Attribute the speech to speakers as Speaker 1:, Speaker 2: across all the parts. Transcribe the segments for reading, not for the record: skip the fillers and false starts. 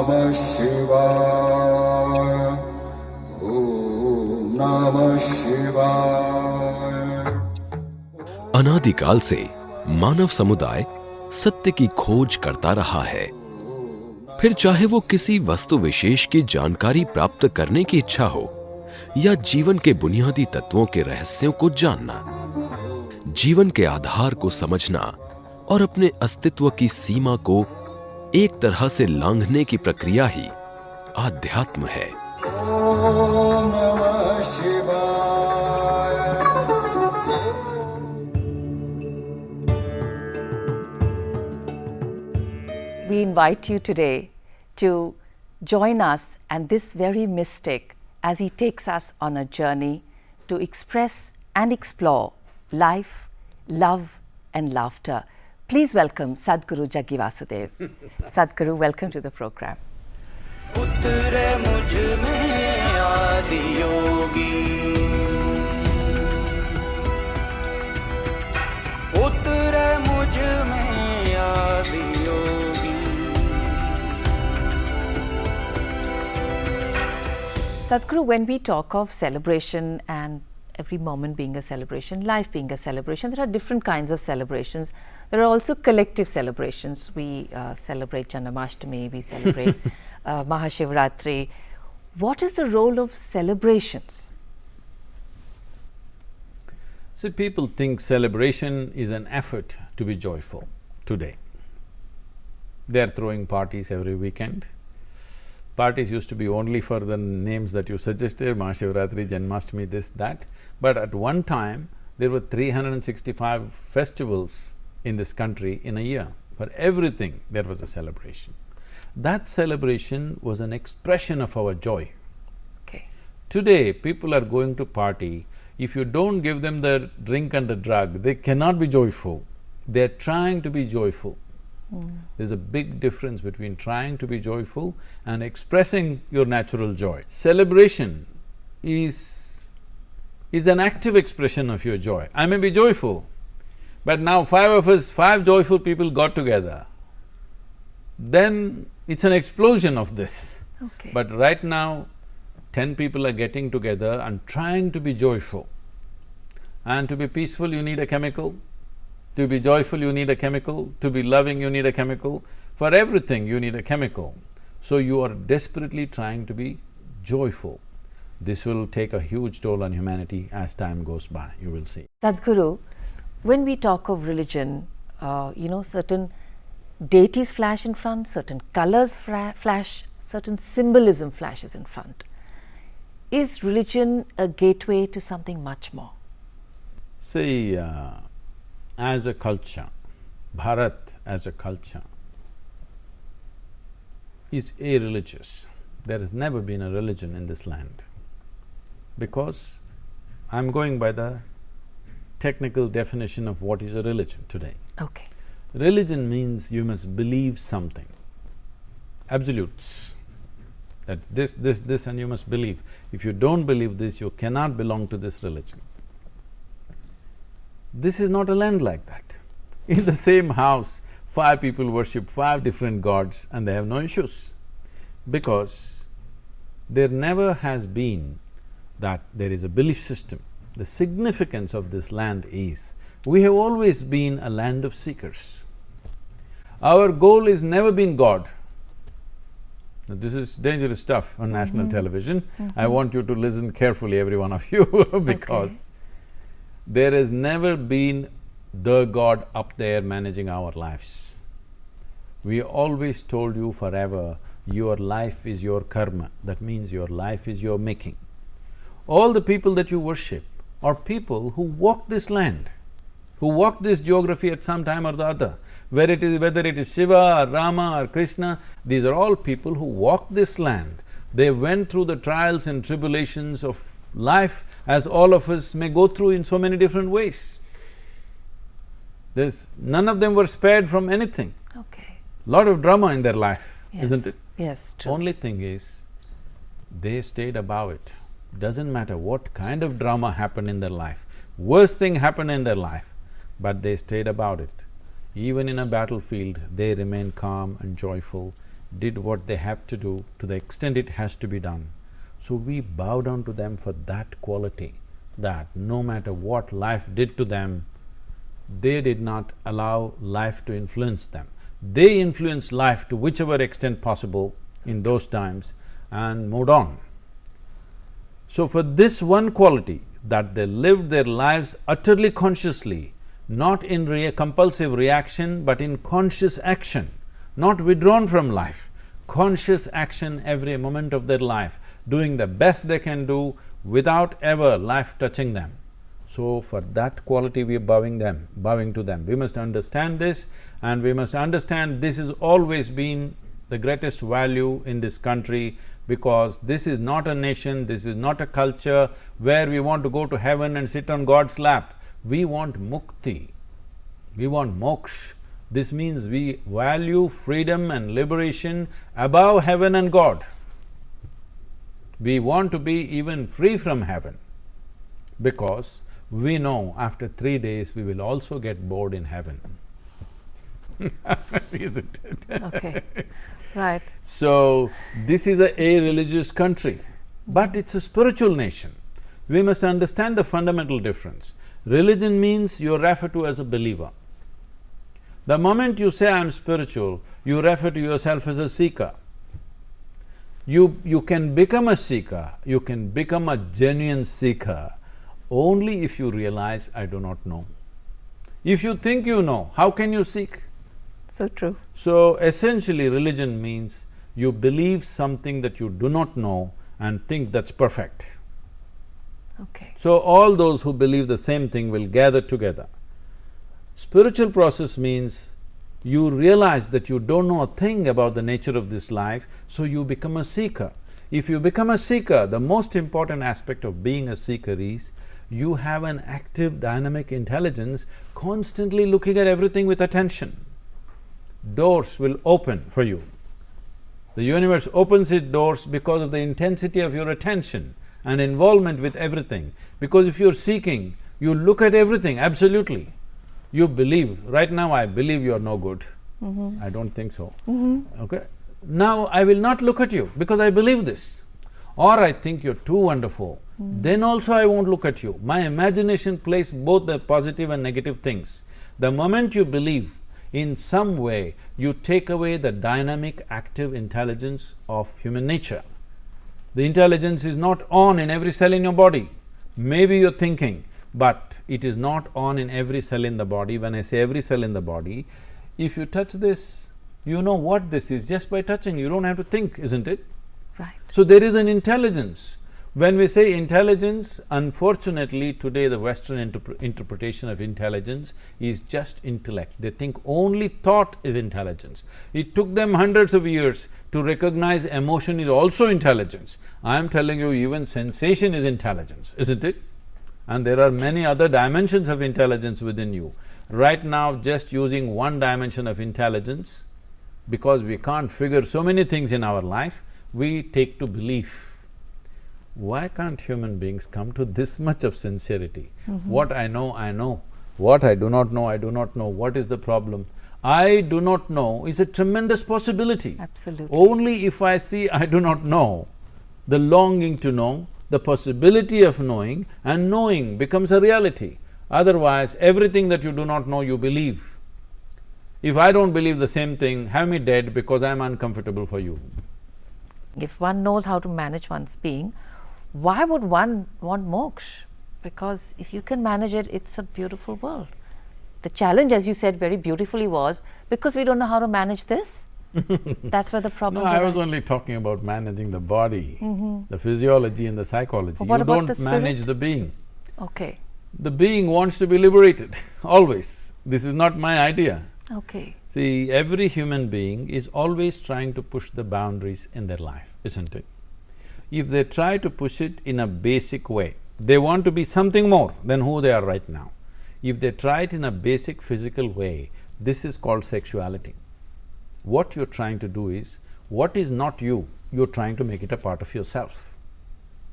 Speaker 1: Namah Shivaya. Om Namah Shivaya.
Speaker 2: अनादिकाल से मानव समुदाय सत्य की खोज करता रहा है। फिर चाहे वो किसी वस्तु विशेष की जानकारी प्राप्त करने की इच्छा हो या जीवन के बुनियादी तत्वों के रहस्यों को जानना, जीवन के आधार को समझना और अपने अस्तित्व की सीमा को एक तरह से लांघने की प्रक्रिया ही आध्यात्म है।
Speaker 1: Om Namah Shivaya.
Speaker 3: We invite you today to join us and this very mystic as he takes us on a journey to express and explore life, love and laughter. Please welcome Sadguru Jaggi Vasudev. Sadguru, welcome to the program.
Speaker 4: उतरे मुझ में आदि योगी, उतरे मुझ में आदि योगी।
Speaker 3: Sadhguru, when we talk of celebration and every moment being a celebration, life being a celebration, there are different kinds of celebrations. There are also collective celebrations. We celebrate Janmashtami, we celebrate Mahashivratri. What is the role of celebrations?
Speaker 5: See, people think celebration is an effort to be joyful today. They are throwing parties every weekend. Parties used to be only for the names that you suggested, Mahashivratri, Janmashtami, this, that. But at one time, there were 365 festivals in this country in a year. For everything, there was a celebration. That celebration was an expression of our joy.
Speaker 3: Okay.
Speaker 5: Today, people are going to party. If you don't give them the drink and the drug, they cannot be joyful. They're trying to be joyful. There's a big difference between trying to be joyful and expressing your natural joy. Celebration is an active expression of your joy. I may be joyful, but now five joyful people got together, then it's an explosion of this.
Speaker 3: Okay.
Speaker 5: But right now, 10 people are getting together and trying to be joyful. And to be peaceful, you need a chemical. To be joyful, you need a chemical. To be loving, you need a chemical. For everything, you need a chemical. So you are desperately trying to be joyful. This will take a huge toll on humanity as time goes by, you will see.
Speaker 3: Sadhguru, when we talk of religion, certain deities flash in front, certain colors flash, certain symbolism flashes in front. Is religion a gateway to something much more?
Speaker 5: See, as a culture, Bharat as a culture is irreligious. There has never been a religion in this land, because I'm going by the technical definition of what is a religion today.
Speaker 3: Okay.
Speaker 5: Religion means you must believe something, absolutes, that this and you must believe. If you don't believe this, you cannot belong to this religion. This is not a land like that. In the same house, 5 people worship 5 different gods and they have no issues, because there never has been that there is a belief system. The significance of this land is, we have always been a land of seekers. Our goal has never been God. Now, this is dangerous stuff on national television. I want you to listen carefully, every one of you, because there has never been the God up there managing our lives. We always told you forever, your life is your karma. That means your life is your making. All the people that you worship are people who walk this land, who walk this geography at some time or the other. Whether it is Shiva or Rama or Krishna, these are all people who walk this land. They went through the trials and tribulations of life as all of us may go through in so many different ways. None of them were spared from anything.
Speaker 3: Okay.
Speaker 5: Lot of drama in their life,
Speaker 3: Yes.
Speaker 5: isn't it?
Speaker 3: Yes, true.
Speaker 5: Only thing is, they stayed above it. Doesn't matter what kind of drama happened in their life, worst thing happened in their life, but they stayed about it. Even in a battlefield, they remained calm and joyful. did what they have to do to the extent it has to be done. So we bow down to them for that quality, that no matter what life did to them, they did not allow life to influence them. They influenced life to whichever extent possible in those times and moved on. So for this one quality, that they lived their lives utterly consciously, not in compulsive reaction but in conscious action, not withdrawn from life, conscious action every moment of their life, doing the best they can do without ever life touching them. So for that quality we are bowing to them. We must understand this, and we must understand this has always been the greatest value in this country, because this is not a nation, this is not a culture where we want to go to heaven and sit on God's lap. We want mukti, we want moksha. This means we value freedom and liberation above heaven and God. We want to be even free from heaven, because we know after 3 days we will also get bored in heaven. Isn't it?
Speaker 3: Okay, right.
Speaker 5: So, this is a religious country, but it's a spiritual nation. We must understand the fundamental difference. Religion means you're referred to as a believer. The moment you say, I'm spiritual, you refer to yourself as a seeker. You can become a seeker, you can become a genuine seeker only if you realize, I do not know. If you think you know, how can you seek?
Speaker 3: So true.
Speaker 5: So essentially religion means you believe something that you do not know and think that's perfect.
Speaker 3: Okay.
Speaker 5: So all those who believe the same thing will gather together. Spiritual process means you realize that you don't know a thing about the nature of this life, so you become a seeker. If you become a seeker, the most important aspect of being a seeker is you have an active, dynamic intelligence constantly looking at everything with attention. Doors will open for you. The universe opens its doors because of the intensity of your attention and involvement with everything. Because if you're seeking, you look at everything, absolutely. You believe, right now I believe you're no good. I don't think so. Okay? Now I will not look at you because I believe this. Or I think you're too wonderful, then also I won't look at you. My imagination plays both the positive and negative things. The moment you believe, in some way, you take away the dynamic, active intelligence of human nature. The intelligence is not on in every cell in your body. Maybe you're thinking, but it is not on in every cell in the body. When I say every cell in the body, if you touch this, you know what this is just by touching, you don't have to think, isn't it?
Speaker 3: Right.
Speaker 5: So there is an intelligence. When we say intelligence, unfortunately today the Western interpretation of intelligence is just intellect. They think only thought is intelligence. It took them hundreds of years to recognize emotion is also intelligence. I am telling you, even sensation is intelligence, isn't it? And there are many other dimensions of intelligence within you. Right now, just using one dimension of intelligence, because we can't figure so many things in our life, we take to belief. Why can't human beings come to this much of sincerity? What I know, I know. What I do not know, I do not know. What is the problem? I do not know is a tremendous possibility.
Speaker 3: Absolutely.
Speaker 5: Only if I see I do not know, the longing to know, the possibility of knowing, and knowing becomes a reality. Otherwise, everything that you do not know, you believe. If I don't believe the same thing, have me dead because I'm uncomfortable for you.
Speaker 3: If one knows how to manage one's being, why would one want moksha? Because if you can manage it, it's a beautiful world. The challenge, as you said very beautifully, was because we don't know how to manage this, that's where the problem
Speaker 5: No, I was
Speaker 3: arises.
Speaker 5: only talking about managing the body, the physiology and the psychology.
Speaker 3: But what
Speaker 5: You
Speaker 3: about
Speaker 5: don't
Speaker 3: the spirit?
Speaker 5: manage the being.
Speaker 3: Okay,
Speaker 5: The being wants to be liberated, always. This is not my idea.
Speaker 3: okay.
Speaker 5: See, every human being is always trying to push the boundaries in their life, isn't it? If they try to push it in a basic way, they want to be something more than who they are right now. If they try it in a basic physical way, this is called sexuality. What you're trying to do is, what is not you, you're trying to make it a part of yourself.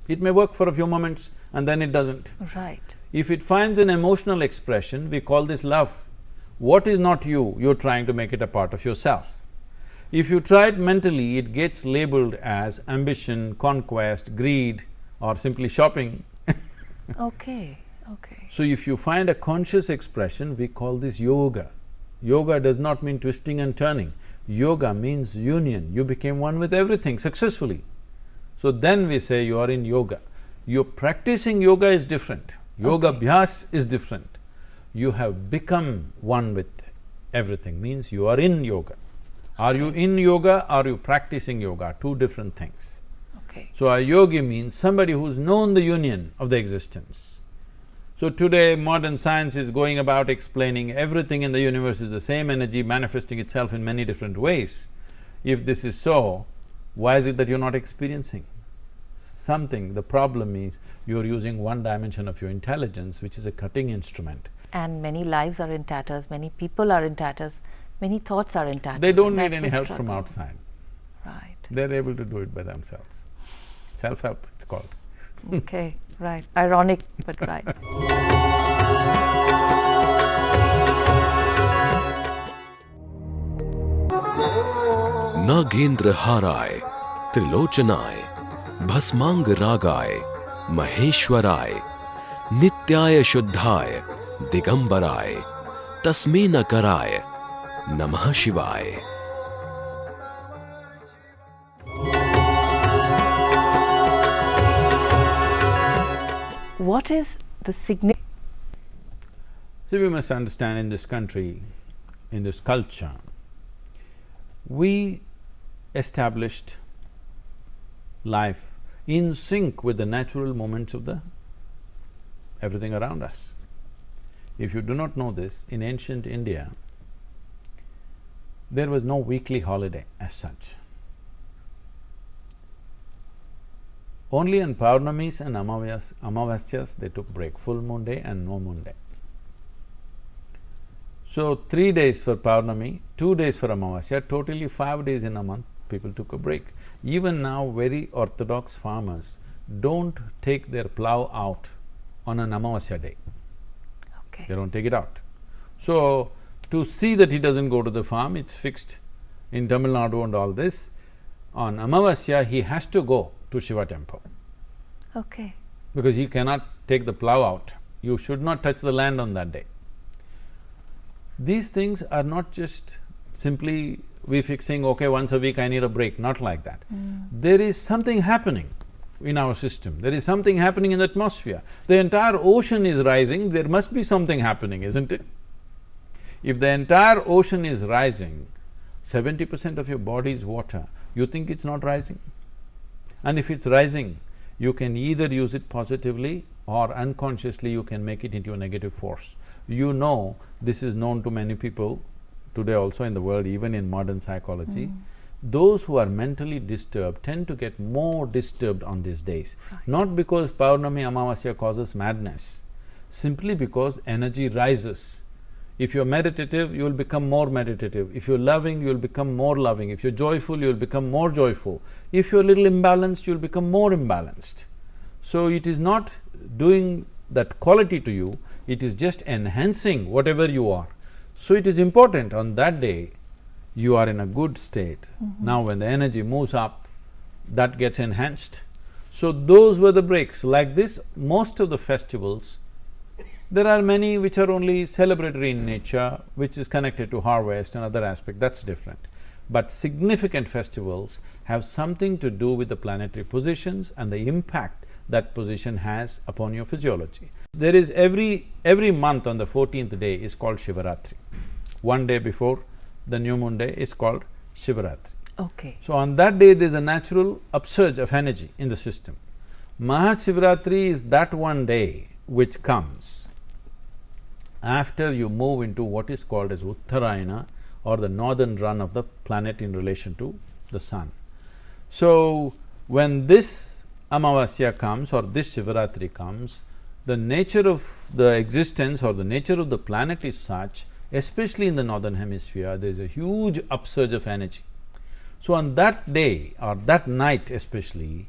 Speaker 5: It may work for a few moments and then it doesn't.
Speaker 3: Right.
Speaker 5: If it finds an emotional expression, we call this love. What is not you, you're trying to make it a part of yourself. If you try it mentally, it gets labeled as ambition, conquest, greed, or simply shopping.
Speaker 3: Okay, okay.
Speaker 5: So if you find a conscious expression, we call this yoga. Yoga does not mean twisting and turning. Yoga means union. You became one with everything successfully. So then we say you are in yoga. Your practicing yoga is different. Yoga abhyas is different. You have become one with everything, means you are in yoga. Are you in yoga, are you practicing yoga? Two different things.
Speaker 3: Okay.
Speaker 5: So a yogi means somebody who's known the union of the existence. So today modern science is going about explaining everything in the universe is the same energy manifesting itself in many different ways. If this is so, why is it that you're not experiencing something? The problem is you're using one dimension of your intelligence, which is a cutting instrument.
Speaker 3: And many lives are in tatters, many people are in tatters, many thoughts are in tatters.
Speaker 5: They don't
Speaker 3: and
Speaker 5: need
Speaker 3: that's
Speaker 5: any
Speaker 3: the
Speaker 5: help from
Speaker 3: struggle.
Speaker 5: outside.
Speaker 3: Right.
Speaker 5: They're able to do it by themselves. Self-help, it's called.
Speaker 3: Okay, right. Ironic, but right.
Speaker 2: Nagendra हाराय त्रिलोचनाय भस्मांग रागाय महेश्वराय नित्याय शुद्धाय दिगंबराय तस्मै नकराय नमः शिवाय।
Speaker 3: What is the significance?
Speaker 5: So we must understand, in this country, in this culture, we established life in sync with the natural movements of the everything around us. If you do not know this, in ancient India, there was no weekly holiday as such. Only on Paurnamis and Amavasyas they took break, full moon day and no moon day. So 3 days for Paurnami, 2 days for Amavasya, totally 5 days in a month people took a break. Even now very orthodox farmers don't take their plough out on an Amavasya day.
Speaker 3: Okay.
Speaker 5: They don't take it out. So, to see that he doesn't go to the farm, it's fixed in Tamil Nadu and all this. On Amavasya, he has to go to Shiva temple
Speaker 3: Okay.
Speaker 5: because he cannot take the plough out. You should not touch the land on that day. These things are not just simply we fixing, okay, once a week I need a break, not like that. There is something happening in our system, there is something happening in the atmosphere. The entire ocean is rising, there must be something happening, isn't it? If the entire ocean is rising, 70% of your body is water, you think it's not rising? And if it's rising, you can either use it positively or unconsciously you can make it into a negative force. You know, this is known to many people today also in the world, even in modern psychology. Those who are mentally disturbed tend to get more disturbed on these days. Not because Paurnami Amavasya causes madness, simply because energy rises. If you're meditative, you'll become more meditative. If you're loving, you'll become more loving. If you're joyful, you'll become more joyful. If you're a little imbalanced, you'll become more imbalanced. So it is not doing that quality to you, it is just enhancing whatever you are. So it is important on that day, you are in a good state. Now when the energy moves up, that gets enhanced. So those were the breaks. Like this, most of the festivals, there are many which are only celebratory in nature, which is connected to harvest and other aspect, that's different. But significant festivals have something to do with the planetary positions and the impact that position has upon your physiology. There is every month on the 14th day is called Shivaratri. One day before the new moon day is called Shivaratri.
Speaker 3: Okay.
Speaker 5: So on that day there's a natural upsurge of energy in the system. Mahashivaratri is that one day which comes after you move into what is called as Uttarayana, or the northern run of the planet in relation to the sun. So when this Amavasya comes or this Shivaratri comes, the nature of the existence or the nature of the planet is such, especially in the northern hemisphere, there is a huge upsurge of energy. So on that day or that night especially,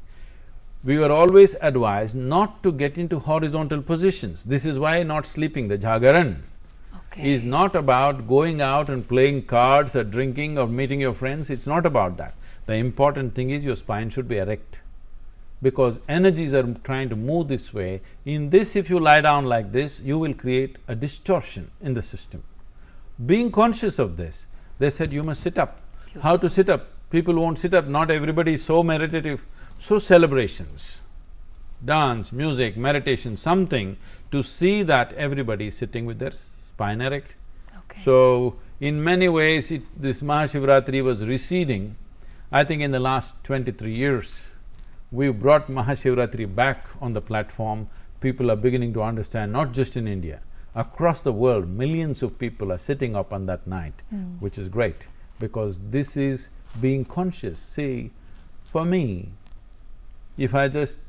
Speaker 5: we were always advised not to get into horizontal positions. This is why not sleeping, the jagaran. is not about going out and playing cards or drinking or meeting your friends, it's not about that. The important thing is your spine should be erect, because energies are trying to move this way. In this, if you lie down like this, you will create a distortion in the system. Being conscious of this, they said you must sit up. How to sit up? People won't sit up, not everybody is so meditative. So celebrations, dance, music, meditation, something to see that everybody is sitting with their spine erect.
Speaker 3: Okay.
Speaker 5: So, in many ways, this Mahashivratri was receding. I think in the last 23 years, we've brought Mahashivratri back on the platform. People are beginning to understand, not just in India, across the world, millions of people are sitting up on that night, which is great, because this is being conscious. See, for me, if I just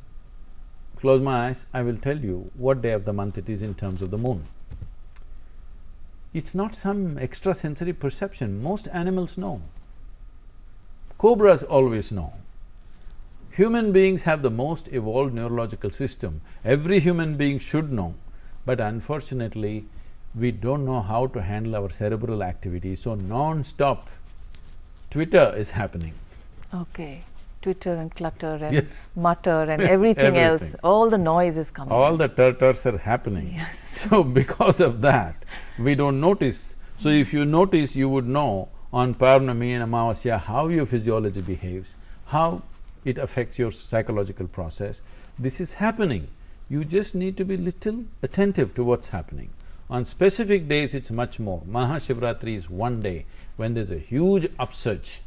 Speaker 5: close my eyes, I will tell you what day of the month it is in terms of the moon. It's not some extrasensory perception, most animals know. Cobras always know. Human beings have the most evolved neurological system. Every human being should know, but unfortunately, we don't know how to handle our cerebral activity, so non-stop Twitter is happening.
Speaker 3: Okay. Twitter and clutter and
Speaker 5: Yes.
Speaker 3: mutter and everything else,
Speaker 5: Everything.
Speaker 3: all the noise is coming.
Speaker 5: All the turtles are happening.
Speaker 3: Yes.
Speaker 5: So because of that, we don't notice. So if you notice, you would know on Purnami and Amavasya how your physiology behaves, how it affects your psychological process. This is happening. You just need to be little attentive to what's happening. On specific days, it's much more. Mahashivratri is one day when there's a huge upsurge.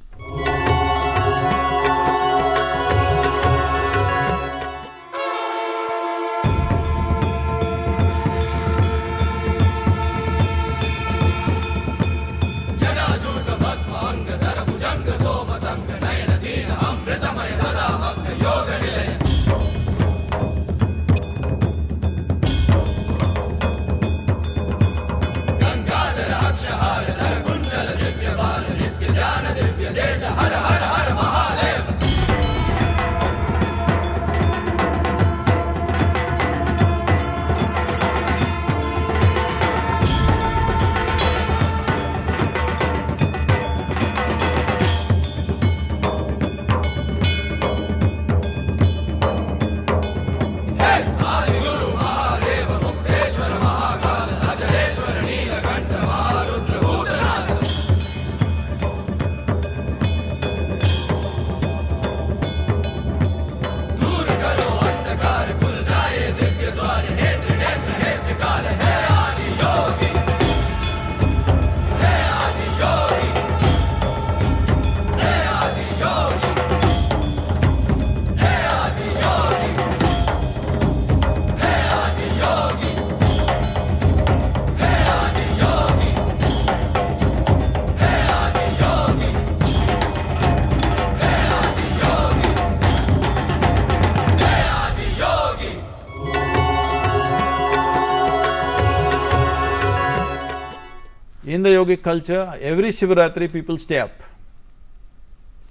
Speaker 5: In the yogic culture, every Shivaratri people stay up.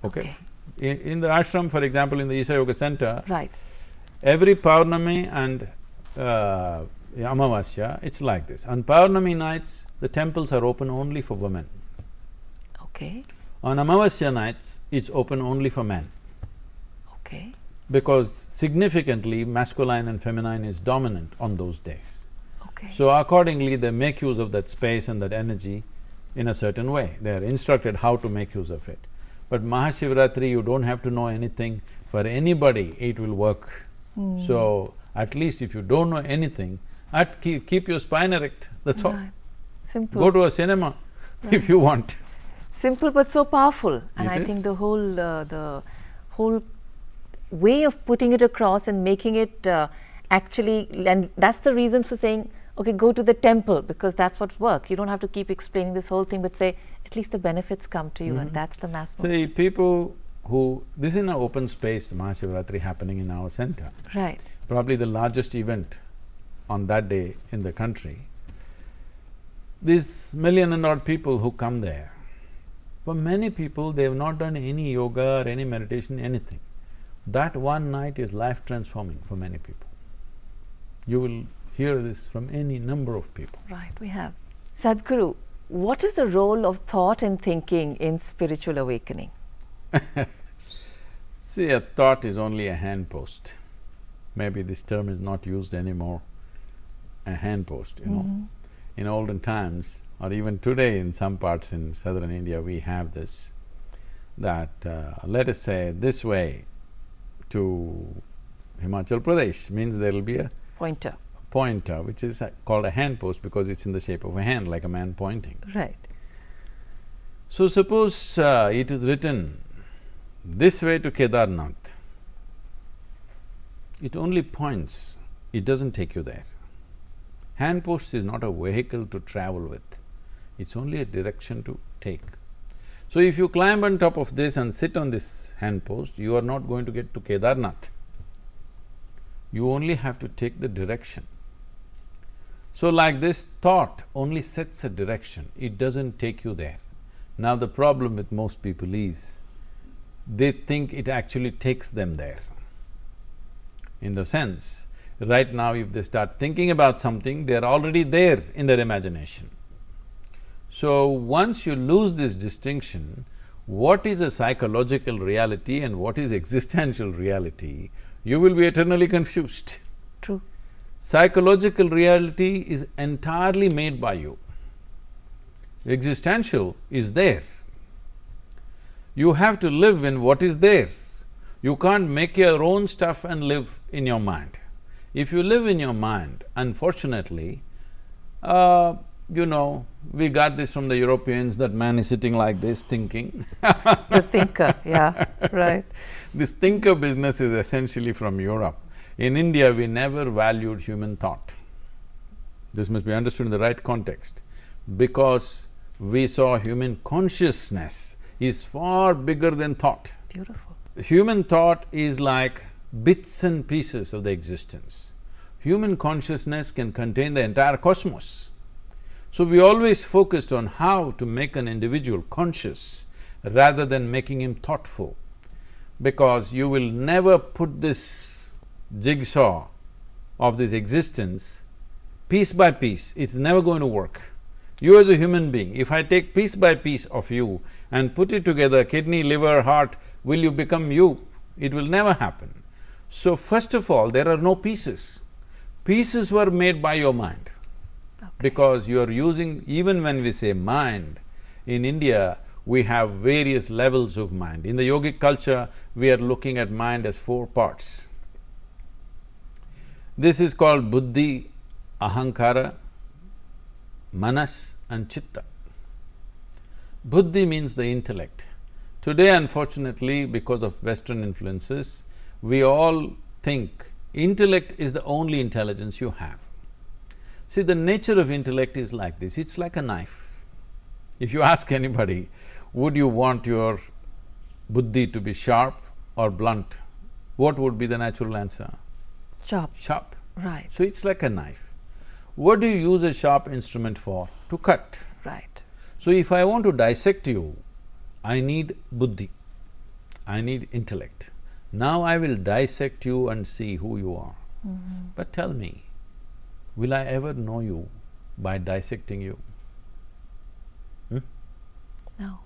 Speaker 5: Okay? In the ashram, for example, in the Isha Yoga Center,
Speaker 3: Right.
Speaker 5: every Purnami and Amavasya, it's like this. On Purnami nights, the temples are open only for women.
Speaker 3: Okay.
Speaker 5: On Amavasya nights, it's open only for men.
Speaker 3: Okay.
Speaker 5: Because significantly, masculine and feminine is dominant on those days.
Speaker 3: Okay.
Speaker 5: So accordingly, they make use of that space and that energy in a certain way. They are instructed how to make use of it. But Mahashivratri, you don't have to know anything. For anybody, it will work. So, at least if you don't know anything, keep your spine erect, that's all.
Speaker 3: Right. Simple.
Speaker 5: Go to a cinema if you want.
Speaker 3: Simple but so powerful. And
Speaker 5: It
Speaker 3: I think
Speaker 5: is.
Speaker 3: the whole way of putting it across and making it actually, and that's the reason for saying, okay, go to the temple, because that's what works. You don't have to keep explaining this whole thing, but say, at least the benefits come to you, and that's the mass movement.
Speaker 5: See, people who… this is an open space, Mahashivratri happening in our center.
Speaker 3: Right.
Speaker 5: Probably the largest event on that day in the country. These million and odd people who come there, for many people, they have not done any yoga or any meditation, anything. That one night is life-transforming for many people. You will hear this from any number of people.
Speaker 3: Right, we have. Sadhguru, what is the role of thought and thinking in spiritual awakening?
Speaker 5: See, a thought is only a handpost. Maybe this term is not used anymore, a handpost, you know. In olden times, or even today in some parts in southern India, we have this, that let us say this way to Himachal Pradesh means there will be a
Speaker 3: Pointer.
Speaker 5: which is called a handpost because it's in the shape of a hand, like a man pointing.
Speaker 3: Right.
Speaker 5: So suppose it is written this way to Kedarnath, it only points, it doesn't take you there. Handpost is not a vehicle to travel with, it's only a direction to take. So if you climb on top of this and sit on this handpost, you are not going to get to Kedarnath. You only have to take the direction. So like this, thought only sets a direction, it doesn't take you there. Now the problem with most people is, they think it actually takes them there. In the sense, right now if they start thinking about something, they're already there in their imagination. So once you lose this distinction, what is a psychological reality and what is existential reality, you will be eternally confused.
Speaker 3: True.
Speaker 5: Psychological reality is entirely made by you. Existential is there. You have to live in what is there. You can't make your own stuff and live in your mind. If you live in your mind, unfortunately, you know, we got this from the Europeans, that man is sitting like this thinking.
Speaker 3: The thinker, yeah, right.
Speaker 5: This thinker business is essentially from Europe. In India, we never valued human thought. This must be understood in the right context, because we saw human consciousness is far bigger than thought.
Speaker 3: Beautiful.
Speaker 5: Human thought is like bits and pieces of the existence. Human consciousness can contain the entire cosmos. So we always focused on how to make an individual conscious rather than making him thoughtful, because you will never put this jigsaw of this existence piece by piece, it's never going to work. You as a human being, if I take piece by piece of you and put it together, kidney, liver, heart, will you become you? It will never happen. So first of all, there are no pieces. Pieces were made by your mind.
Speaker 3: Okay.
Speaker 5: Because you are using… even when we say mind, in India, we have various levels of mind. In the yogic culture, we are looking at mind as 4 parts. This is called buddhi, ahankara, manas and chitta. Buddhi means the intellect. Today, unfortunately, because of Western influences, we all think intellect is the only intelligence you have. See, the nature of intellect is like this, it's like a knife. If you ask anybody, would you want your buddhi to be sharp or blunt, what would be the natural answer?
Speaker 3: Sharp.
Speaker 5: Sharp.
Speaker 3: Right.
Speaker 5: So it's like a knife. What do you use a sharp instrument for? To cut.
Speaker 3: Right.
Speaker 5: So if I want to dissect you, I need buddhi, I need intellect. Now I will dissect you and see who you are. But tell me, will I ever know you by dissecting you?
Speaker 3: No.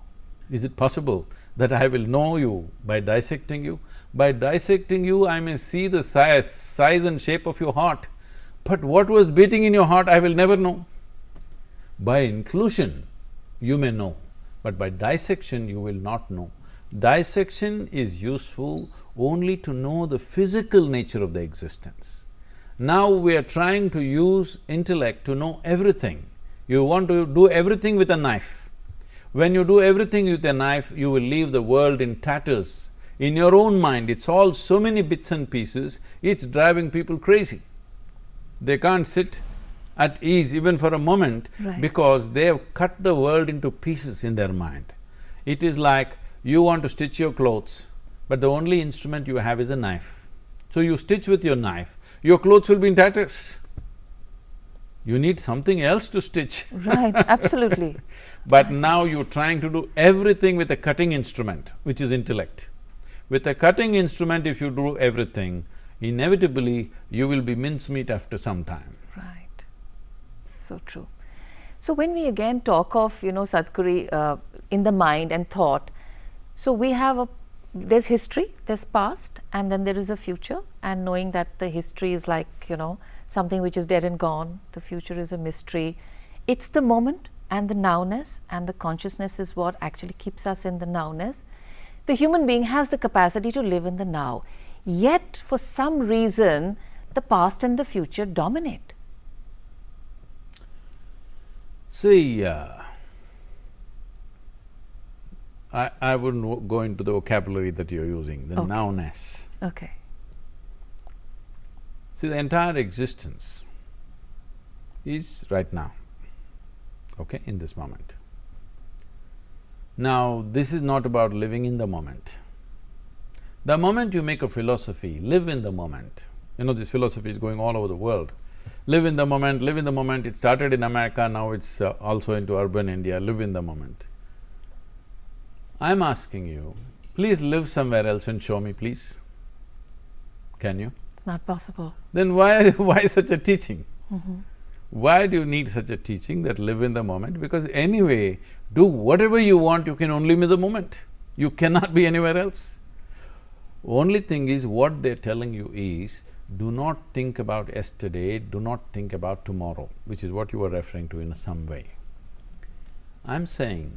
Speaker 5: Is it possible that I will know you by dissecting you? By dissecting you, I may see the size and shape of your heart, but what was beating in your heart, I will never know. By inclusion, you may know, but by dissection, you will not know. Dissection is useful only to know the physical nature of the existence. Now we are trying to use intellect to know everything. You want to do everything with a knife. When you do everything with a knife, you will leave the world in tatters. In your own mind, it's all so many bits and pieces, it's driving people crazy. They can't sit at ease even for a moment,
Speaker 3: Right.
Speaker 5: because they have cut the world into pieces in their mind. It is like you want to stitch your clothes, but the only instrument you have is a knife. So you stitch with your knife, your clothes will be in tatters. You need something else to stitch.
Speaker 3: Right, absolutely.
Speaker 5: But now you're trying to do everything with a cutting instrument, which is intellect. With a cutting instrument, if you do everything, inevitably you will be mincemeat after some time.
Speaker 3: Right. So true. So when we again talk of, Sadhguru, in the mind and thought, so we have there's history, there's past, and then there is a future, and knowing that the history is like, something which is dead and gone, the future is a mystery. It's the moment and the nowness, and the consciousness is what actually keeps us in the nowness. The human being has the capacity to live in the now, yet for some reason the past and the future dominate.
Speaker 5: See, I wouldn't go into the vocabulary that you're using, the nowness.
Speaker 3: Okay.
Speaker 5: See, the entire existence is right now, okay, in this moment. Now, this is not about living in the moment. The moment you make a philosophy, live in the moment, this philosophy is going all over the world. Live in the moment, live in the moment. It started in America, now it's also into urban India, live in the moment. I'm asking you, please live somewhere else and show me, please. Can you?
Speaker 3: It's not possible.
Speaker 5: Then why such a teaching? Why do you need such a teaching that live in the moment? Because anyway, do whatever you want, you can only be the moment. You cannot be anywhere else. Only thing is, what they're telling you is, do not think about yesterday, do not think about tomorrow, which is what you were referring to in some way. I'm saying,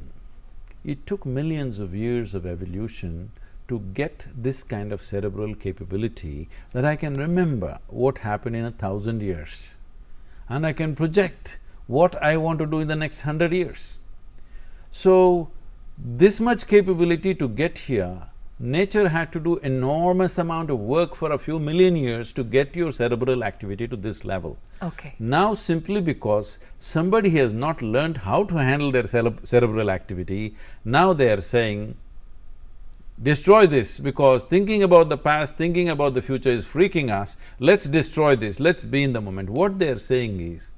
Speaker 5: it took millions of years of evolution to get this kind of cerebral capability that I can remember what happened in 1,000 years. And I can project what I want to do in the next 100 years. So, this much capability to get here, nature had to do enormous amount of work for a few million years to get your cerebral activity to this level.
Speaker 3: Okay.
Speaker 5: Now, simply because somebody has not learned how to handle their cerebral activity, now they are saying, destroy this, because thinking about the past, thinking about the future is freaking us, let's destroy this, let's be in the moment. What they're saying is,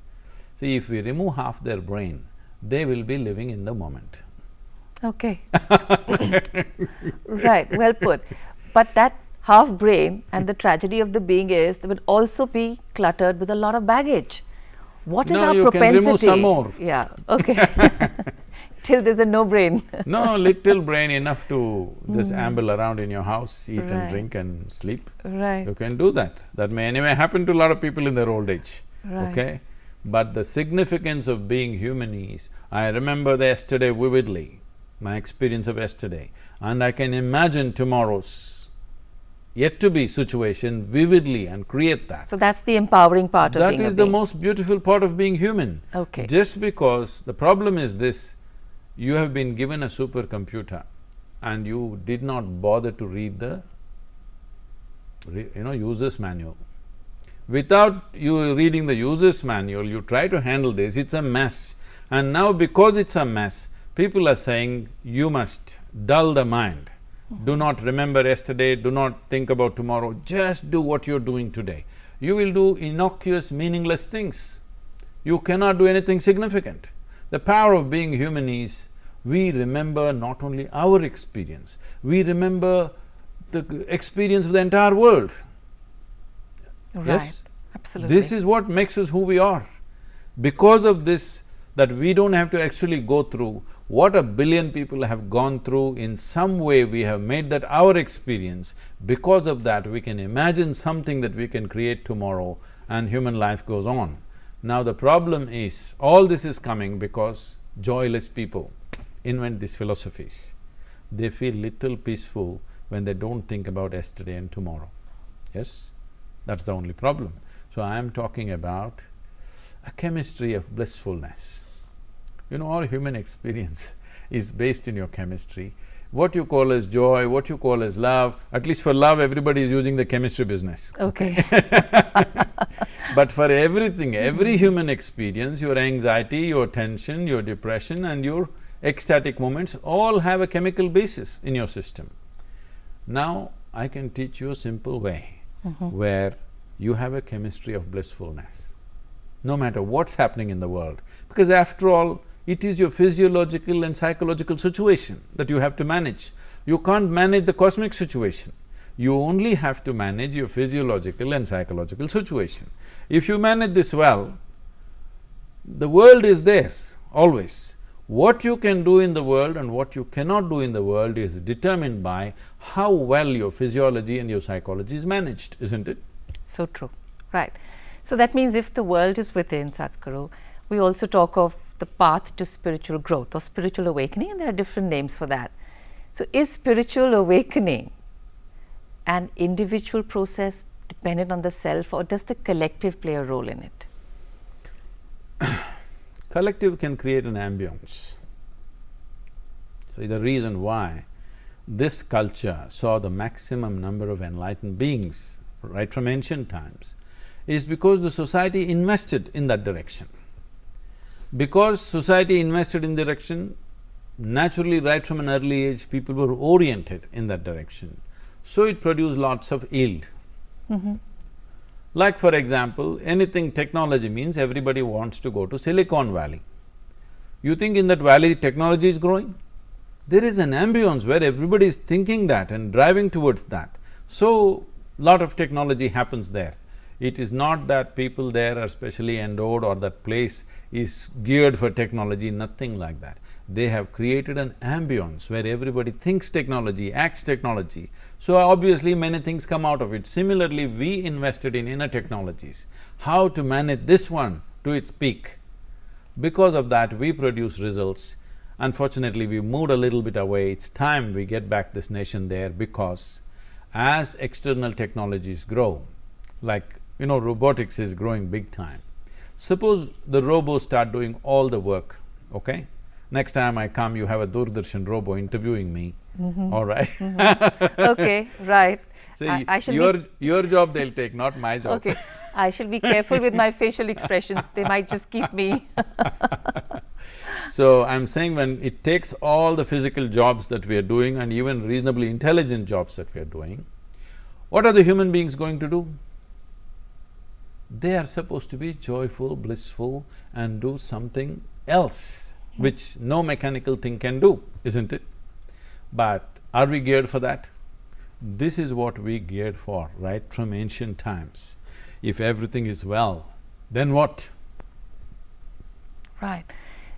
Speaker 5: see, if we remove half their brain, they will be living in the moment.
Speaker 3: Okay. Right, well put. But that half brain and the tragedy of the being is, they will also be cluttered with a lot of baggage. What is
Speaker 5: No,
Speaker 3: our
Speaker 5: you
Speaker 3: propensity?
Speaker 5: can remove some more.
Speaker 3: Yeah, okay. Till there's a no brain.
Speaker 5: No, little brain enough to just amble around in your house, eat and
Speaker 3: Right.
Speaker 5: drink and sleep.
Speaker 3: Right.
Speaker 5: You can do that. That may anyway happen to a lot of people in their old age,
Speaker 3: Right.
Speaker 5: okay? But the significance of being human is, I remember the yesterday vividly, my experience of yesterday, and I can imagine tomorrow's yet-to-be situation vividly and create that.
Speaker 3: So that's the empowering part of
Speaker 5: That
Speaker 3: being a
Speaker 5: is the
Speaker 3: being.
Speaker 5: most beautiful part of being human.
Speaker 3: Okay.
Speaker 5: Just because the problem is this, you have been given a supercomputer and you did not bother to read the user's manual. Without you reading the user's manual, you try to handle this, it's a mess. And now because it's a mess, people are saying, you must dull the mind. Do not remember yesterday, do not think about tomorrow, just do what you're doing today. You will do innocuous, meaningless things. You cannot do anything significant. The power of being human is, we remember not only our experience, we remember the experience of the entire world.
Speaker 3: Right.
Speaker 5: Yes?
Speaker 3: Absolutely.
Speaker 5: This is what makes us who we are. Because of this, that we don't have to actually go through what 1 billion people have gone through, in some way we have made that our experience. Because of that, we can imagine something that we can create tomorrow and human life goes on. Now the problem is, all this is coming because joyless people invent these philosophies. They feel little peaceful when they don't think about yesterday and tomorrow. Yes? That's the only problem. So I am talking about a chemistry of blissfulness. All human experience is based in your chemistry. What you call as joy, what you call as love, at least for love everybody is using the chemistry business.
Speaker 3: Okay.
Speaker 5: But for everything, every human experience, your anxiety, your tension, your depression and your ecstatic moments all have a chemical basis in your system. Now, I can teach you a simple way where you have a chemistry of blissfulness, no matter what's happening in the world. Because after all, it is your physiological and psychological situation that you have to manage. You can't manage the cosmic situation. You only have to manage your physiological and psychological situation. If you manage this well, the world is there, always. What you can do in the world and what you cannot do in the world is determined by how well your physiology and your psychology is managed, isn't it?
Speaker 3: So true, right. So that means if the world is within, Sadhguru, we also talk of the path to spiritual growth or spiritual awakening, and there are different names for that. So is spiritual awakening an individual process dependent on the self, or does the collective play a role in it?
Speaker 5: Collective can create an ambience. So the reason why this culture saw the maximum number of enlightened beings right from ancient times is because the society invested in that direction. Because society invested in direction, naturally right from an early age people were oriented in that direction, so it produced lots of yield. Like for example, anything technology means everybody wants to go to Silicon Valley. You think in that valley technology is growing? There is an ambience where everybody is thinking that and driving towards that. So, lot of technology happens there. It is not that people there are specially endowed or that place is geared for technology, nothing like that. They have created an ambience where everybody thinks technology, acts technology, so obviously many things come out of it. Similarly, we invested in inner technologies, how to manage this one to its peak. Because of that, we produce results. Unfortunately, we moved a little bit away. It's time we get back this nation there, because as external technologies grow, like robotics is growing big time. Suppose the robots start doing all the work, okay? Next time I come, you have a Doordarshan robo interviewing me, all right?
Speaker 3: Okay, right.
Speaker 5: See,
Speaker 3: I should
Speaker 5: your job they'll take, not my job.
Speaker 3: Okay, I shall be careful with my facial expressions, they might just keep me
Speaker 5: So, I'm saying when it takes all the physical jobs that we are doing and even reasonably intelligent jobs that we are doing, what are the human beings going to do? They are supposed to be joyful, blissful and do something else, which no mechanical thing can do, isn't it? But are we geared for that? This is what we geared for right from ancient times. If everything is well, then what?
Speaker 3: Right.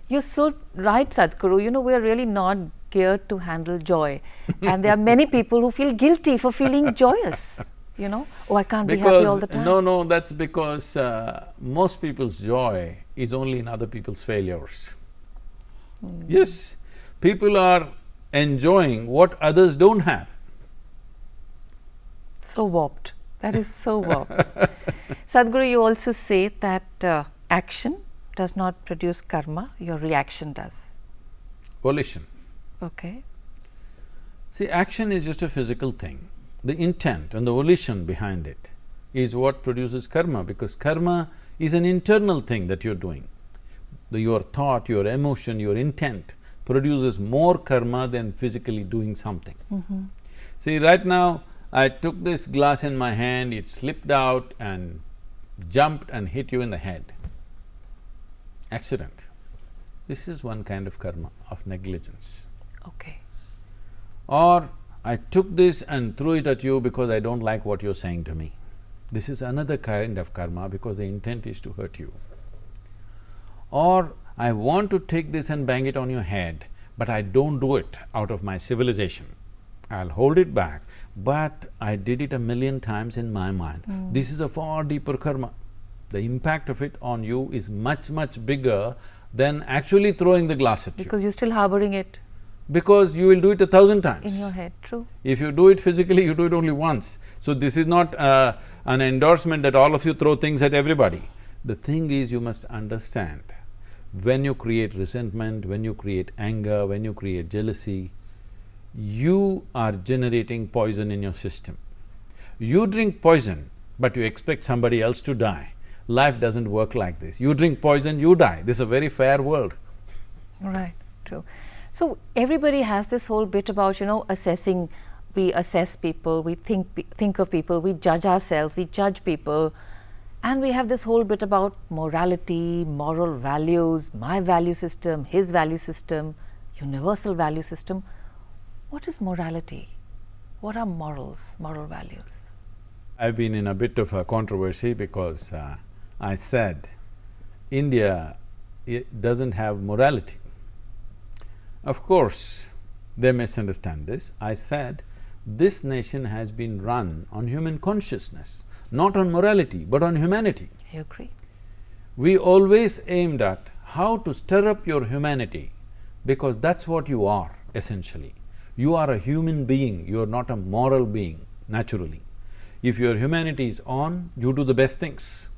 Speaker 3: You're so right, Sadhguru. We're really not geared to handle joy. And there are many people who feel guilty for feeling joyous, Oh, I can't be happy all the time.
Speaker 5: No, that's because most people's joy is only in other people's failures. Yes, people are enjoying what others don't have.
Speaker 3: So warped. That is so warped. Sadhguru, you also say that action does not produce karma, your reaction does.
Speaker 5: Volition.
Speaker 3: Okay.
Speaker 5: See, action is just a physical thing. The intent and the volition behind it is what produces karma, because karma is an internal thing that you're doing. Your thought, your emotion, your intent produces more karma than physically doing something. See, right now, I took this glass in my hand, it slipped out and jumped and hit you in the head. Accident. This is one kind of karma, of negligence.
Speaker 3: Okay.
Speaker 5: Or I took this and threw it at you because I don't like what you're saying to me. This is another kind of karma because the intent is to hurt you. Or I want to take this and bang it on your head, but I don't do it out of my civilization. I'll hold it back, but I did it 1,000,000 times in my mind. This is a far deeper karma. The impact of it on you is much, much bigger than actually throwing the glass at you.
Speaker 3: Because you're still harboring it
Speaker 5: Because you will do it 1,000 times.
Speaker 3: in your head, true.
Speaker 5: If you do it physically, you do it only once. So this is not an endorsement that all of you throw things at everybody. The thing is, you must understand, when you create resentment, when you create anger, when you create jealousy, you are generating poison in your system. You drink poison, but you expect somebody else to die. Life doesn't work like this. You drink poison, you die. This is a very fair world.
Speaker 3: Right, true. So everybody has this whole bit about, assessing. We assess people, we think of people, we judge ourselves, we judge people, and we have this whole bit about morality, moral values, my value system, his value system, universal value system. What is morality? What are morals, moral values?
Speaker 5: I've been in a bit of a controversy because I said India it doesn't have morality. Of course, they misunderstand this. I said, this nation has been run on human consciousness, not on morality, but on humanity.
Speaker 3: I agree.
Speaker 5: We always aimed at how to stir up your humanity, because that's what you are, essentially. You are a human being, you are not a moral being, naturally. If your humanity is on, you do the best things.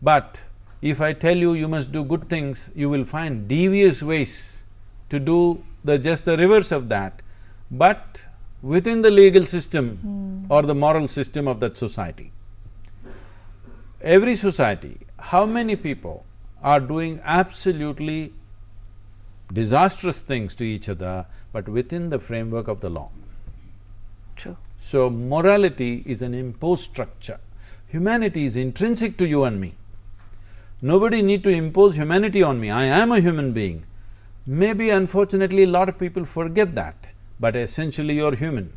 Speaker 5: But if I tell you you must do good things, you will find devious ways to do just the reverse of that, but within the legal system or the moral system of that society. Every society, how many people are doing absolutely disastrous things to each other, but within the framework of the law?
Speaker 3: True.
Speaker 5: So, morality is an imposed structure. Humanity is intrinsic to you and me. Nobody need to impose humanity on me, I am a human being. Maybe unfortunately a lot of people forget that, but essentially you're human.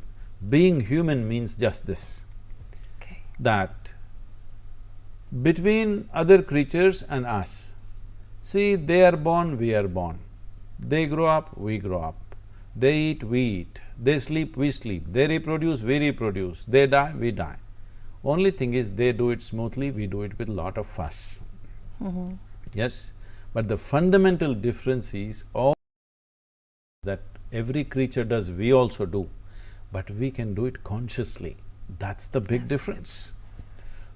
Speaker 5: Being human means just this,
Speaker 3: Okay.
Speaker 5: that between other creatures and us, see, they are born, we are born. They grow up, we grow up. They eat, we eat. They sleep, we sleep. They reproduce, we reproduce. They die, we die. Only thing is, they do it smoothly, we do it with a lot of fuss. Yes? But the fundamental difference is all that every creature does, we also do, but we can do it consciously. That's the big difference.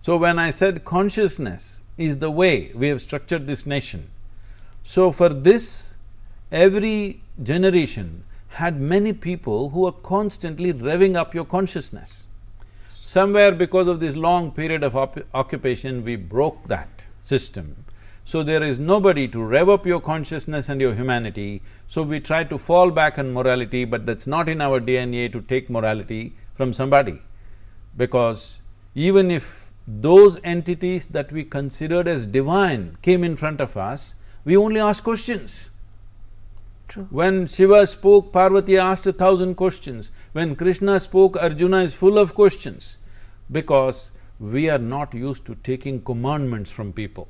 Speaker 5: So when I said consciousness is the way we have structured this nation, so for this, every generation had many people who are constantly revving up your consciousness. Somewhere because of this long period of occupation, we broke that system. So there is nobody to rev up your consciousness and your humanity, so we try to fall back on morality, but that's not in our DNA to take morality from somebody. Because even if those entities that we considered as divine came in front of us, we only ask questions.
Speaker 3: True.
Speaker 5: When Shiva spoke, Parvati asked 1,000 questions. When Krishna spoke, Arjuna is full of questions, because we are not used to taking commandments from people.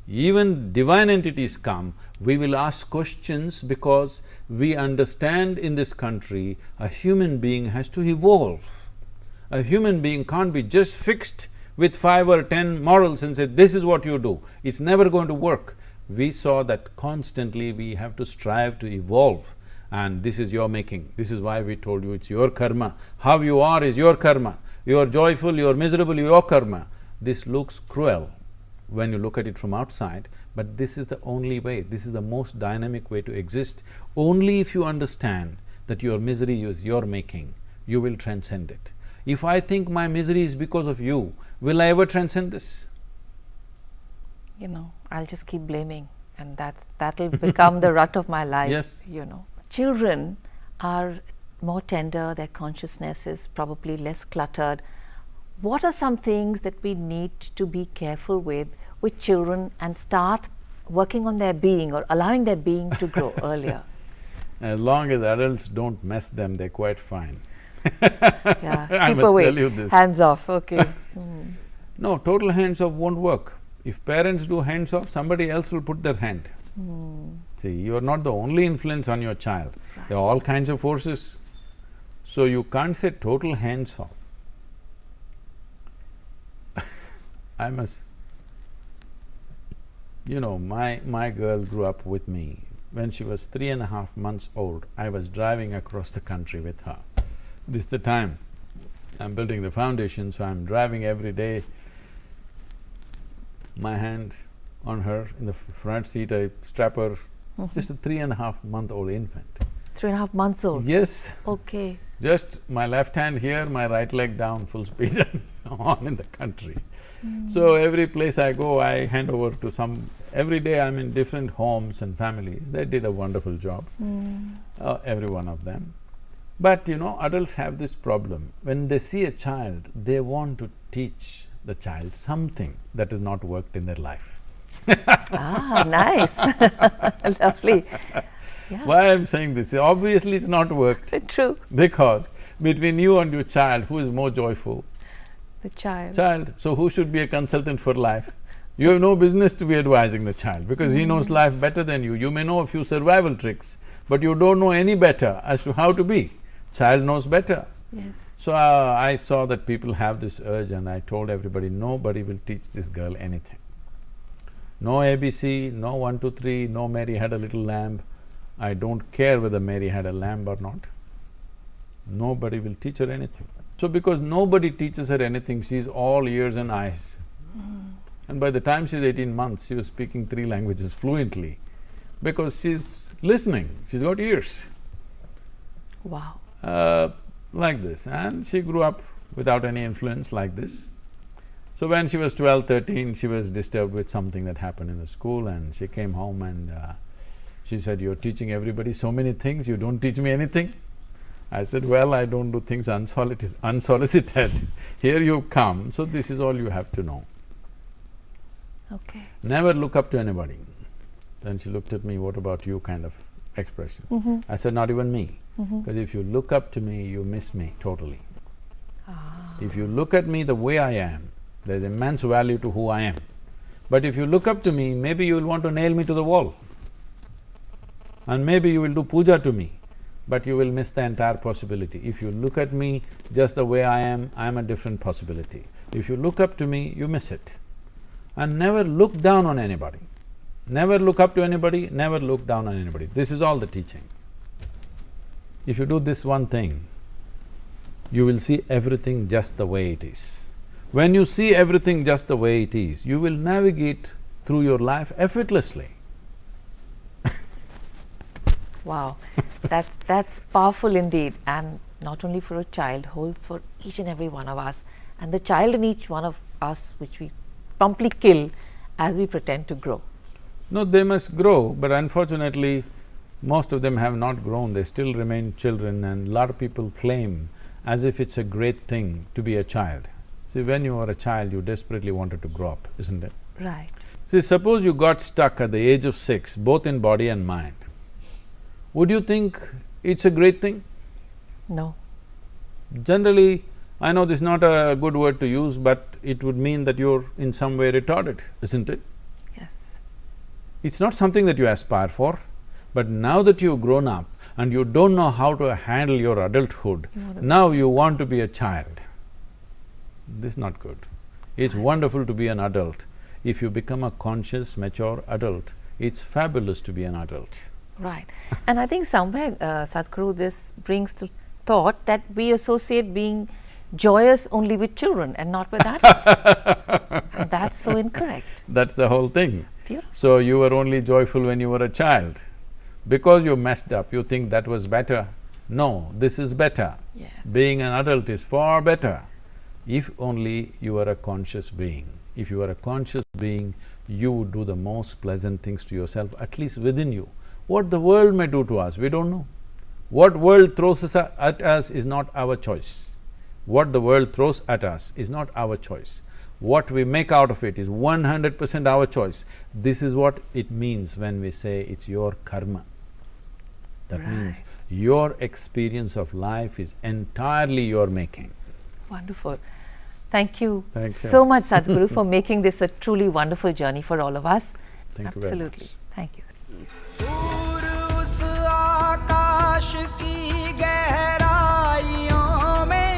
Speaker 5: Even divine entities come, we will ask questions because we understand in this country a human being has to evolve. A human being can't be just fixed with 5 or 10 morals and say, this is what you do. It's never going to work. We saw that constantly we have to strive to evolve, and this is your making. This is why we told you it's your karma. How you are is your karma. You are joyful, you are miserable, your karma. This looks cruel when you look at it from outside, but this is the only way, this is the most dynamic way to exist. Only if you understand that your misery is your making, you will transcend it. If I think my misery is because of you, will I ever transcend this?
Speaker 3: You know, I'll just keep blaming, and that'll become the rut of my life.
Speaker 5: Yes.
Speaker 3: You know, children are more tender, their consciousness is probably less cluttered. What are some things that we need to be careful with children and start working on their being or allowing their being to grow earlier?
Speaker 5: As long as adults don't mess them, they're quite fine.
Speaker 3: Yeah,
Speaker 5: I
Speaker 3: keep
Speaker 5: must
Speaker 3: away,
Speaker 5: tell you this.
Speaker 3: hands off, okay.
Speaker 5: No, total hands-off won't work. If parents do hands-off, somebody else will put their hand. See, you are not the only influence on your child. There are all kinds of forces. So you can't say total hands-off. I must… You know, my girl grew up with me. When she was 3.5 months old, I was driving across the country with her. This is the time I'm building the foundation, so I'm driving every day. My hand on her, in the front seat, I strap her, just a 3.5-month-old infant.
Speaker 3: 3.5 months old?
Speaker 5: Yes.
Speaker 3: Okay.
Speaker 5: Just my left hand here, my right leg down, full speed on in the country. So every place I go, I hand over to some… Every day I'm in different homes and families. They did a wonderful job, every one of them. But you know, adults have this problem. When they see a child, they want to teach the child something that has not worked in their life.
Speaker 3: Ah, nice. Lovely. Yeah.
Speaker 5: Why I'm saying this? Obviously it's not worked.
Speaker 3: True.
Speaker 5: Because between you and your child, who is more joyful?
Speaker 3: The child.
Speaker 5: Child. So who should be a consultant for life? You have no business to be advising the child because he knows life better than you. You may know a few survival tricks, but you don't know any better as to how to be. Child knows better.
Speaker 3: Yes.
Speaker 5: So I saw that people have this urge and I told everybody, nobody will teach this girl anything. No ABC, no 1, 2, 3, no Mary had a little lamb. I don't care whether Mary had a lamb or not. Nobody will teach her anything. So because nobody teaches her anything, she's all ears and eyes. And by the time she's 18 months, she was speaking 3 languages fluently because she's listening, she's got ears.
Speaker 3: Wow.
Speaker 5: Like this. And she grew up without any influence like this. So when she was 12, 13, she was disturbed with something that happened in the school and she came home and she said, "You're teaching everybody so many things, you don't teach me anything." I said, "Well, I don't do things unsolicited. Here you come, so this is all you have to know.
Speaker 3: Okay.
Speaker 5: Never look up to anybody." Then she looked at me, "What about you?" kind of expression. I said, "Not even me. Because if you look up to me, you miss me totally. If you look at me the way I am, there's immense value to who I am. But if you look up to me, maybe you will want to nail me to the wall. And maybe you will do puja to me, but you will miss the entire possibility. If you look at me just the way I am a different possibility. If you look up to me, you miss it. And never look down on anybody. Never look up to anybody, never look down on anybody. This is all the teaching. If you do this one thing, you will see everything just the way it is. When you see everything just the way it is, you will navigate through your life effortlessly."
Speaker 3: Wow, that's powerful indeed, and not only for a child, holds for each and every one of us, and the child in each one of us which we promptly kill as we pretend to grow.
Speaker 5: No, they must grow, but unfortunately, most of them have not grown, they still remain children, and a lot of people claim as if it's a great thing to be a child. See, when you were a child, you desperately wanted to grow up, isn't it?
Speaker 3: Right.
Speaker 5: See, suppose you got stuck at the age of 6, both in body and mind. Would you think it's a great thing?
Speaker 3: No.
Speaker 5: Generally, I know this is not a good word to use, but it would mean that you're in some way retarded, isn't it?
Speaker 3: Yes.
Speaker 5: It's not something that you aspire for, but now that you've grown up and you don't know how to handle your adulthood, now you want to be a child. This is not good. It's wonderful to be an adult. If you become a conscious, mature adult, it's fabulous to be an adult.
Speaker 3: Right. And I think somewhere, Sadhguru, this brings to thought that we associate being joyous only with children and not with adults. And that's so incorrect.
Speaker 5: That's the whole thing.
Speaker 3: Beautiful.
Speaker 5: So you were only joyful when you were a child. Because you messed up, you think that was better. No, this is better.
Speaker 3: Yes.
Speaker 5: Being an adult is far better. If only you are a conscious being. If you are a conscious being, you would do the most pleasant things to yourself, at least within you. What the world may do to us, we don't know. What world throws at us is not our choice. What the world throws at us is not our choice. What we make out of it is 100% our choice. This is what it means when we say it's your karma. That means your experience of life is entirely your making.
Speaker 3: Wonderful. Thank you
Speaker 5: Thank you.
Speaker 3: so much, Sadhguru, for making this a truly wonderful journey for all of us.
Speaker 5: Thank you very much.
Speaker 3: Absolutely. Thank you. Please.
Speaker 4: दूर उस आकाश की गहराइयों में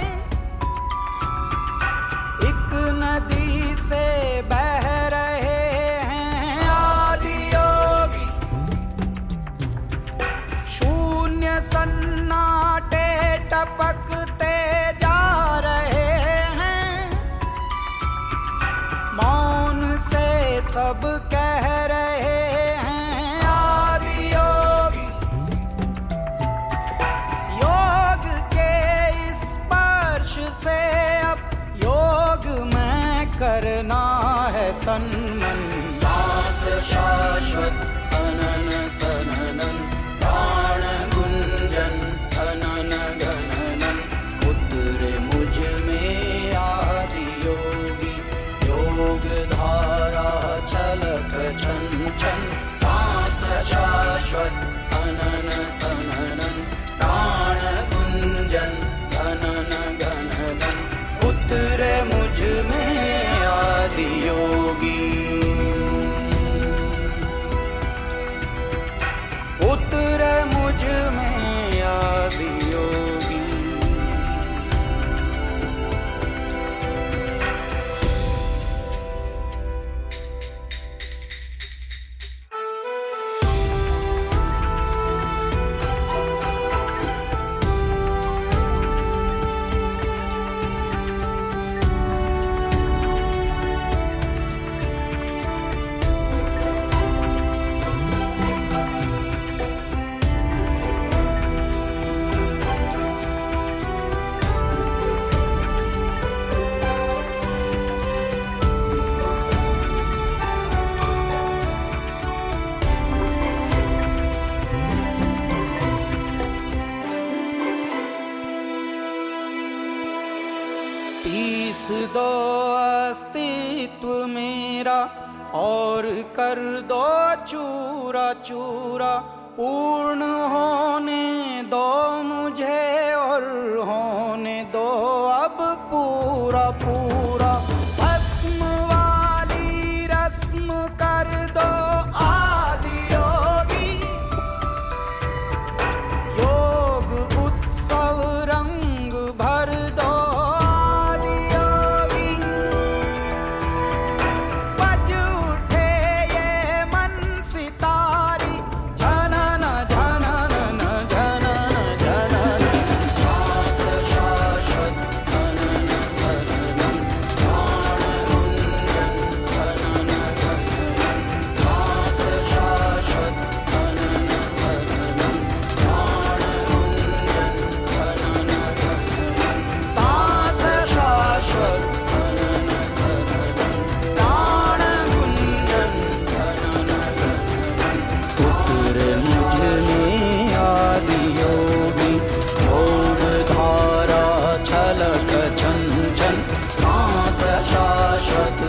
Speaker 4: एक नदी से बह रहे हैं आदि योगी, शून्य सन्नाटे टपकते जा रहे हैं, मौन से सब कह रहे हैं आदि योगी, योग के स्पर्श से अब योग में करना है तन मन, सांस शाश्वत सनन सननन, प्राण गुंजन धनन गणनन, उतरे मुझ में आदि योगी, योग धारा छलक छन छन, सांस शाश्वत सनन सननन, प्राण गुंजन धनन गणनन, उतरे मुझ में आदि योगी। दो अस्तित्व मेरा और कर दो चूरा चूरा। पूर्ण होने दो मुझे और होने दो अब पूरा पूरा। भस्म वाली रस्म कर दो आदि योगी। योग उत्सव रंग भर दो आदि योगी। बज उठे ये मन सितारी जनन जनन जनन जनन। सांस शाश्वत जनन सदनम प्राण गुंजन जनन जनन। सांस शाश्वत जनन सदनम प्राण गुंजन जनन जनन। सांस शाश्वत जनन सदनम प्राण गुंजन जनन जनन। उतरे मुझ में आदि योगी योग धारा छलक छन छन। सांस शाश्वत